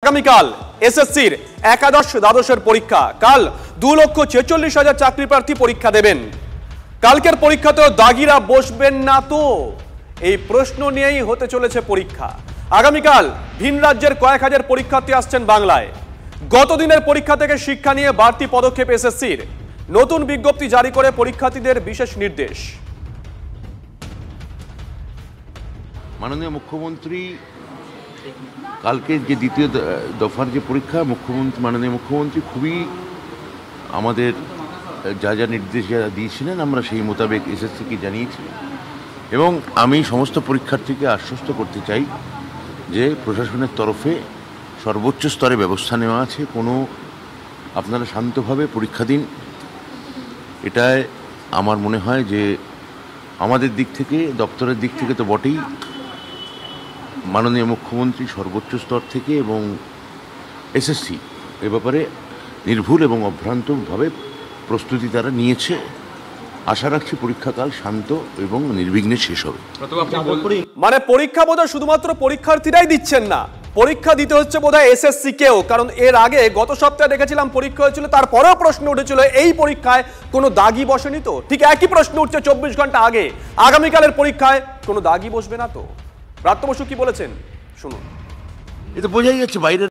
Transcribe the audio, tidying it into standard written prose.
আগামীকাল এসএসসির একাদশ দ্বাদশের পরীক্ষা। কাল 2,46,000 চাকরি প্রার্থী পরীক্ষা দেবেন। কালকের পরীক্ষাতেও দাগিরা বসবেন না তো, এই প্রশ্ন নিয়েই হতে চলেছে পরীক্ষা। আগামীকাল ভিন রাজ্যের কয়েক হাজার পরীক্ষার্থী আসছেন বাংলায়। গতদিনের পরীক্ষা থেকে শিক্ষা নিয়ে বাড়তি পদক্ষেপ এসএসসির। নতুন বিজ্ঞপ্তি জারি করে পরীক্ষার্থীদের বিশেষ নির্দেশ। মাননীয় মুখ্যমন্ত্রী কালকে যে দ্বিতীয় দফার যে পরীক্ষা, মাননীয় মুখ্যমন্ত্রী খুবই আমাদের যা যা নির্দেশ যারা দিয়েছিলেন আমরা সেই মোতাবেক এসএসসিকে জানিয়েছি। এবং আমি সমস্ত পরীক্ষার্থীকে আশ্বস্ত করতে চাই যে প্রশাসনের তরফে সর্বোচ্চ স্তরে ব্যবস্থা নেওয়া আছে। আপনারা শান্তভাবে পরীক্ষা দিন। এটাই আমার মনে হয় যে আমাদের দিক থেকে, দপ্তরের দিক থেকে তো বটেই, মাননীয় মুখ্যমন্ত্রী সর্বোচ্চ স্তর থেকে এবং এসএসসি এ ব্যাপারে নির্ভুল এবং অভ্রান্তভাবে প্রস্তুতি তারা নিয়েছে। আশা রাখছি পরীক্ষাকাল শান্ত এবং নির্বিঘ্নে শেষ হবে। মানে পরীক্ষা বোধহয় শুধুমাত্র পরীক্ষার্থীরাই দিচ্ছেন না, পরীক্ষা দিতে হচ্ছে বোধহয় এসএসসি কেও। কারণ এর আগে গত সপ্তাহে দেখেছিলাম পরীক্ষা হয়েছিল, তারপরেও প্রশ্ন উঠেছিল এই পরীক্ষায় কোনো দাগি বসেনি তো। ঠিক একই প্রশ্ন উঠছে 24 ঘন্টা আগে, আগামীকালের পরীক্ষায় কোনো দাগি বসবে না তো। ব্রাত্য বসু কি বলেছেন শুনুন। এতে বোঝাই যাচ্ছে বাইরে